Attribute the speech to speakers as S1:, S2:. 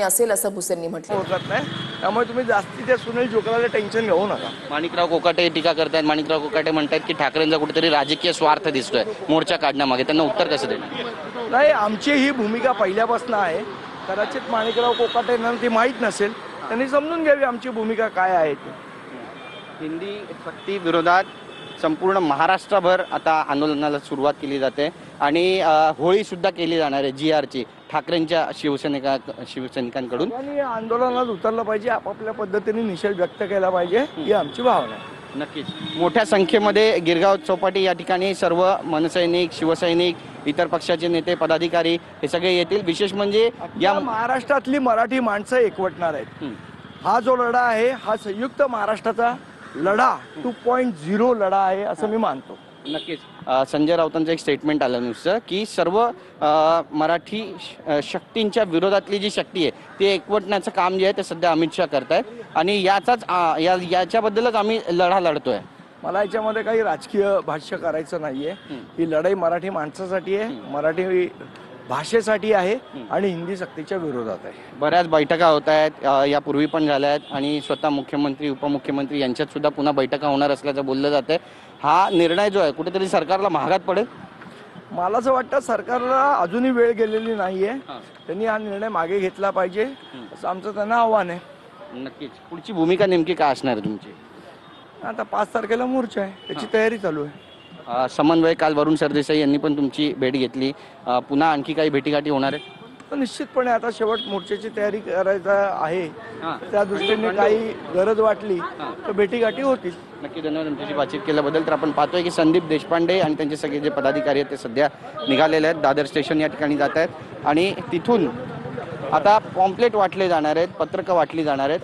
S1: असेल असं भुसेंनी म्हटलं.
S2: ओळखत नाही, त्यामुळे तुम्ही जास्ती त्या सुनील जोकराला टेन्शन घेऊ नका.
S3: माणिकराव कोकाटे टीका करतायत. माणिकराव कोकाटे म्हणतात की ठाकरेंचा कुठेतरी राजकीय स्वार्थ दिसतोय मोर्चा काढण्यामागे. त्यांना उत्तर कसं देणार?
S2: नाही, आमची ही भूमिका पहिल्यापासून आहे. कदाचित माणिकराव कोकाटेंना ती माहीत नसेल, त्यांनी समजून घ्यावी आमची भूमिका काय आहे ती.
S3: हिंदी सक्ती विरोधात संपूर्ण महाराष्ट्रभर आता आंदोलनाला सुरुवात केली जाते आणि होळी सुद्धा केली जाणार आहे GRची ठाकरेंच्या शिवसैनिकांकडून.
S2: आणि आंदोलनात उतरलं पाहिजे, आपापल्या पद्धतीने निषेध व्यक्त केला पाहिजे, ही आमची भावना आहे.
S3: नक्कीच मोठ्या संख्येमध्ये गिरगाव चौपाटी या ठिकाणी सर्व मनसैनिक, शिवसैनिक, इतर पक्षाचे नेते, पदाधिकारी हे सगळे येतील. विशेष म्हणजे
S2: या महाराष्ट्रातली मराठी माणसं एकवटणार आहेत. हा जो लढा आहे हा संयुक्त महाराष्ट्राचा लढा 2.0 लढा आहे असं मी मानतो.
S3: नक्कीच संजय राऊतांचं एक स्टेटमेंट आलं नुसतं की सर्व मराठी शक्तींच्या विरोधातली जी शक्ती आहे ते एकवटण्याचं काम जे आहे ते सध्या अमित शाह करतायत आणि याच्याबद्दलच आम्ही लढा लढतोय.
S2: मला याच्यामध्ये काही राजकीय भाष्य करायचं नाहीये. ही लढाई मराठी माणसासाठी आहे, मराठी भाषेसाठी आहे आणि हिंदी सक्तीच्या विरोधात आहे.
S3: बऱ्याच बैठका होत आहेत, यापूर्वी पण झाल्या आहेत आणि स्वतः मुख्यमंत्री, उपमुख्यमंत्री यांच्यात सुद्धा पुन्हा बैठका होणार असल्याचं बोललं जातंय. हा निर्णय जो आहे कुठेतरी सरकारला महागात पडेल.
S2: मला असं वाटतं सरकारला अजूनही वेळ गेलेली नाहीये, त्यांनी हा निर्णय मागे घेतला पाहिजे असं आमचं त्यांना आव्हान आहे.
S3: नक्कीच. पुढची भूमिका नेमकी काय असणार आहे तुमची?
S2: आता 5 तारखेला मोर्चा आहे, त्याची तयारी चालू आहे.
S3: समन्वय काल वरुण सरदेसाई यांनी पण तुमची भेट घेतली. पुन्हा आणखी काही भेटीगाठी होणार आहे?
S2: तर निश्चितपणे आता शेवट मोर्चाची तयारी करायचा आहे, त्या दृष्टीने काही गरज वाटली तर भेटीगाठी होतील.
S3: नक्की. धन्यवाद तुमच्याशी बातचीत केल्याबद्दल. तर आपण पाहतोय की संदीप देशपांडे आणि त्यांचे सगळे जे पदाधिकारी आहेत ते सध्या निघालेले आहेत. दादर स्टेशन या ठिकाणी जात आहेत आणि तिथून आता पॉम्पलेट वाटले जाणार आहेत, पत्रकं वाटली जाणार आहेत.